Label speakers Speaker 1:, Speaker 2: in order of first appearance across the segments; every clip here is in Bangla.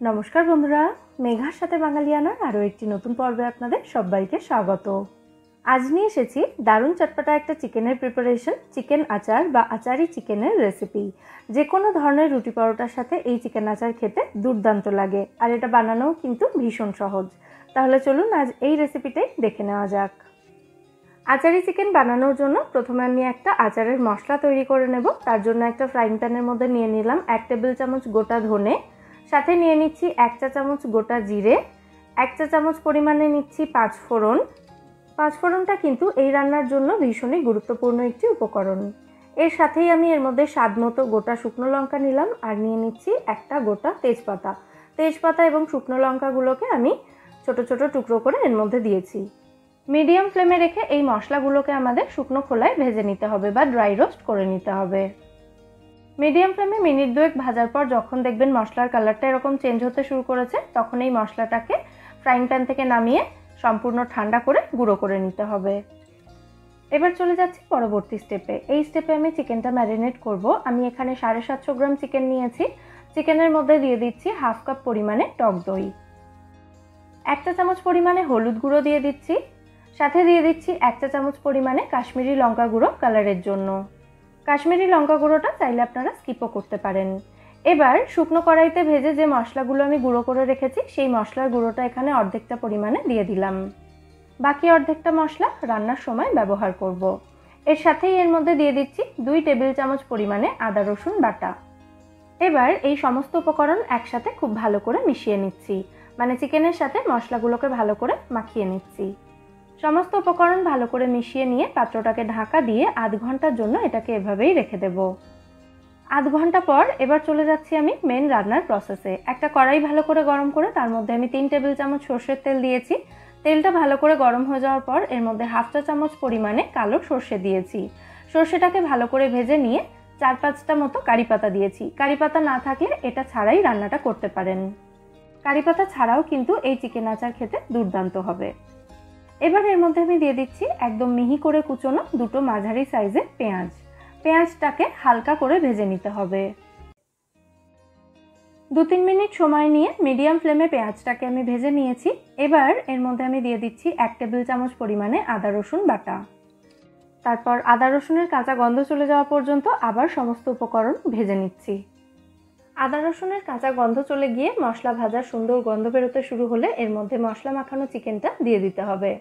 Speaker 1: নমস্কার বন্ধুরা, মেঘার সাথে বাঙালিয়ানার আরও একটি নতুন পর্বে আপনাদের সবাইকে স্বাগত। আজ নিয়ে এসেছি দারুণ চটপটা একটা চিকেনের প্রিপারেশন, চিকেন আচার বা আচারি চিকেনের রেসিপি। যে কোনো ধরনের রুটি পরোটার সাথে এই চিকেন আচার খেতে দুর্দান্ত লাগে, আর এটা বানানোও কিন্তু ভীষণ সহজ। তাহলে চলুন আজ এই রেসিপিটাই দেখে নেওয়া যাক। আচারি চিকেন বানানোর জন্য প্রথমে আমি একটা আচারের মশলা তৈরি করে নেব। তার জন্য একটা ফ্রাইং প্যানের মধ্যে নিয়ে নিলাম 1 টেবিল চামচ গোটা ধনে, সাথে নিয়ে নিচ্ছি 1 চা চামচ গোটা জিরে, 1 চা চামচ পরিমাণে নিচ্ছি 5 ফোড়ন। 5 ফোড়নটা কিন্তু এই রান্নার জন্য ভীষণই গুরুত্বপূর্ণ একটি উপকরণ। এর সাথেই আমি এর মধ্যে স্বাদ মতো গোটা শুকনো লঙ্কা নিলাম, আর নিয়ে নিচ্ছি একটা গোটা তেজপাতা এবং শুকনো লঙ্কাগুলোকে আমি ছোট ছোট টুকরো করে এর মধ্যে দিয়েছি। মিডিয়াম ফ্লেমে রেখে এই মশলাগুলোকে আমাদের শুকনো খোলায় ভেজে নিতে হবে বা ড্রাই রোস্ট করে নিতে হবে। মিডিয়াম ফ্লেমে মিনিট 2 ভাজার পর যখন দেখবেন মশলার কালারটা এরকম চেঞ্জ হতে শুরু করেছে, তখন এই মশলাটাকে ফ্রাইং প্যান থেকে নামিয়ে সম্পূর্ণ ঠান্ডা করে গুঁড়ো করে নিতে হবে। এবার চলে যাচ্ছি পরবর্তী স্টেপে। এই স্টেপে আমি চিকেনটা ম্যারিনেট করব। আমি এখানে 750 গ্রাম চিকেন নিয়েছি। চিকেনের মধ্যে দিয়ে দিচ্ছি হাফ কাপ পরিমাণে টক দই, 1 চা চামচ পরিমাণে হলুদ গুঁড়ো দিয়ে দিচ্ছি, সাথে দিয়ে দিচ্ছি 1 চা চামচ পরিমাণে কাশ্মীরি লঙ্কা গুঁড়ো কালারের জন্য। কাশ্মীরি লঙ্কা গুঁড়োটা চাইলে আপনারা স্কিপও করতে পারেন। এবার শুকনো কড়াইতে ভেজে যে মশলাগুলো আমি গুঁড়ো করে রেখেছি, সেই মশলার গুঁড়োটা এখানে অর্ধেকটা পরিমাণে দিয়ে দিলাম। বাকি অর্ধেকটা মশলা রান্নার সময় ব্যবহার করব। এর সাথেই এর মধ্যে দিয়ে দিচ্ছি 2 টেবিল চামচ পরিমাণে আদা রসুন বাটা। এবার এই সমস্ত উপকরণ একসাথে খুব ভালো করে মিশিয়ে নিচ্ছি, মানে চিকেনের সাথে মশলাগুলোকে ভালো করে মাখিয়ে নিচ্ছি। সমস্ত উপকরণ ভালো করে মিশিয়ে নিয়ে পাত্রটাকে ঢাকা দিয়ে আধ ঘন্টার জন্য এটাকে এভাবেই রেখে দেব। আধ ঘন্টা পর এবার চলে যাচ্ছি আমি মেন রান্নার প্রসেসে। একটা কড়াই ভালো করে গরম করে তার মধ্যে আমি 3 টেবিল চামচ সর্ষের তেল দিয়েছি। তেলটা ভালো করে গরম হয়ে যাওয়ার পর এর মধ্যে হাফ চা চামচ পরিমাণে কালো সর্ষে দিয়েছি। সর্ষেটাকে ভালো করে ভেজে নিয়ে 4-5টা মতো কারি পাতা দিয়েছি। কারি পাতা না থাকলে এটা ছাড়াই রান্নাটা করতে পারেন। কারি পাতা ছাড়াও কিন্তু এই চিকেন আচার খেতে দুর্দান্ত হবে। এবার এর মধ্যে আমি দিয়ে দিচ্ছি একদম মিহি করে কুচোনো 2টো মাঝারি সাইজের পেঁয়াজ। পেঁয়াজটাকে হালকা করে ভেজে নিতে হবে। 2-3 মিনিট সময় নিয়ে মিডিয়াম ফ্লেমে পেঁয়াজটাকে আমি ভেজে নিয়েছি। এবার এর মধ্যে আমি দিয়ে দিচ্ছি 1 টেবিল চামচ পরিমাণে আদা রসুন বাটা। তারপর আদা রসুনের কাঁচা গন্ধ চলে যাওয়া পর্যন্ত আবার সমস্ত উপকরণ ভেজে নিচ্ছি। আদা রসুনের কাঁচা গন্ধ চলে গিয়ে মশলা ভাজার সুন্দর গন্ধ বেরোতে শুরু হলে এর মধ্যে মশলা মাখানো চিকেনটা দিয়ে দিতে হবে।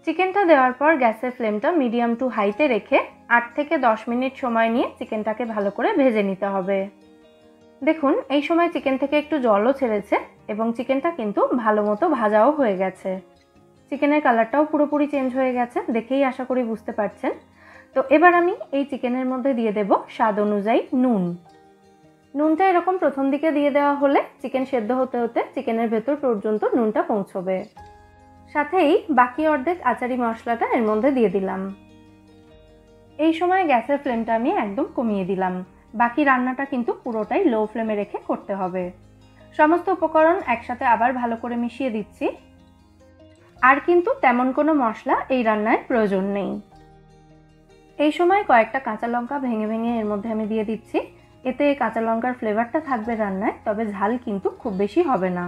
Speaker 1: চিকেনটা দেওয়ার পর গ্যাসের ফ্লেমটা মিডিয়াম টু হাইতে রেখে 8 থেকে 10 মিনিট সময় নিয়ে চিকেনটাকে ভালো করে ভেজে নিতে হবে। দেখুন এই সময় চিকেন থেকে একটু জলও ছেড়েছে এবং চিকেনটা কিন্তু ভালো মতো ভাজাও হয়ে গেছে। চিকেনের কালারটাও পুরোপুরি চেঞ্জ হয়ে গেছে, দেখেই আশা করি বুঝতে পারছেন। তো এবার আমি এই চিকেনের মধ্যে দিয়ে দেব স্বাদ অনুযায়ী নুন। নুনটা এরকম প্রথম দিকে দিয়ে দেওয়া হলে চিকেন সেদ্ধ হতে হতে চিকেনের ভেতর পর্যন্ত নুনটা পৌঁছবে। সাথেই বাকি অর্ধেক আচারি মশলাটা এর মধ্যে দিয়ে দিলাম। এই সময় গ্যাসের ফ্লেমটা আমি একদম কমিয়ে দিলাম। বাকি রান্নাটা কিন্তু পুরোটাই লো ফ্লেমে রেখে করতে হবে। সমস্ত উপকরণ একসাথে আবার ভালো করে মিশিয়ে দিচ্ছি। আর কিন্তু তেমন কোনো মশলা এই রান্নায় প্রয়োজন নেই। এই সময় কয়েকটা কাঁচা লঙ্কা ভেঙে ভেঙে এর মধ্যে আমি দিয়ে দিচ্ছি। এতে কাঁচা লঙ্কার ফ্লেভারটা থাকবে রান্নায়, তবে ঝাল কিন্তু খুব বেশি হবে না।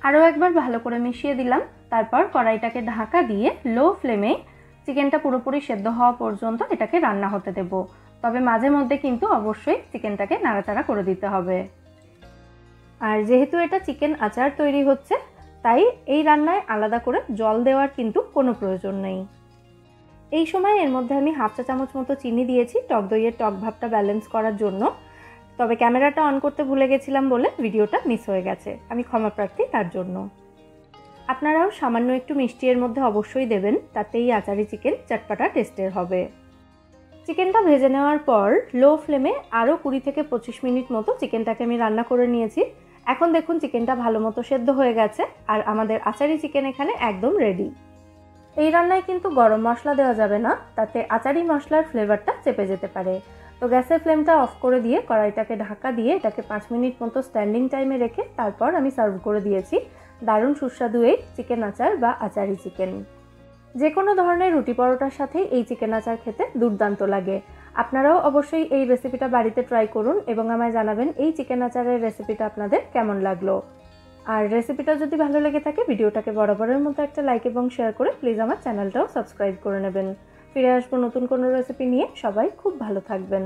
Speaker 1: আরও একবার ভালো করে মিশিয়ে দিলাম। তারপর কড়াইটাকে ঢাকা দিয়ে লো ফ্লেমে চিকেনটা পুরোপুরি সেদ্ধ হওয়া পর্যন্ত এটাকে রান্না হতে দেব। তবে মাঝে মধ্যে কিন্তু অবশ্যই চিকেনটাকে নাড়াচাড়া করে দিতে হবে। আর যেহেতু এটা চিকেন আচার তৈরি হচ্ছে, তাই এই রান্নায় আলাদা করে জল দেওয়ার কিন্তু কোনো প্রয়োজন নেই। এই সময় এর মধ্যে আমি হাফ চা চামচ মতো চিনি দিয়েছি টক দইয়ের টক ভাবটা ব্যালেন্স করার জন্য। তবে ক্যামেরাটা অন করতে ভুলে গেছিলাম বলে ভিডিওটা মিস হয়ে গেছে, আমি ক্ষমা প্রার্থী তার জন্য। আপনারাও সামান্য একটু মিষ্টি এর মধ্যে অবশ্যই দেবেন, তাতেই আচারি চিকেন চটপটা টেস্টের হবে। চিকেনটা ভেজে নেওয়ার পর লো ফ্লেমে আরও 20 থেকে 25 মিনিট মতো চিকেনটাকে আমি রান্না করে নিয়েছি। এখন দেখুন চিকেনটা ভালো মতো সেদ্ধ হয়ে গেছে, আর আমাদের আচারি চিকেন এখানে একদম রেডি। এই রান্নায় কিন্তু গরম মশলা দেওয়া যাবে না, তাতে আচারি মশলার ফ্লেভারটা চেপে যেতে পারে। তো গ্যাসের ফ্লেমটা অফ করে দিয়ে কড়াইটাকে ঢাকা দিয়ে এটাকে 5 মিনিট মতো স্ট্যান্ডিং টাইমে রেখে তারপর আমি সার্ভ করে দিয়েছি দারুণ সুস্বাদু এই চিকেন আচার বা আচারি চিকেন। যে কোনো ধরনের রুটি পরোটার সাথে এই চিকেন আচার খেতে দুর্দান্ত লাগে। আপনারাও অবশ্যই এই রেসিপিটা বাড়িতে ট্রাই করুন এবং আমায় জানাবেন এই চিকেন আচারের রেসিপিটা আপনাদের কেমন লাগলো। আর রেসিপিটা যদি ভালো লেগে থাকে ভিডিওটাকে বরাবরের মতো একটা লাইক এবং শেয়ার করে প্লিজ আমার চ্যানেলটাও সাবস্ক্রাইব করে নেবেন। ফিরে আসবো নতুন কোনো রেসিপি নিয়ে। সবাই খুব ভালো থাকবেন।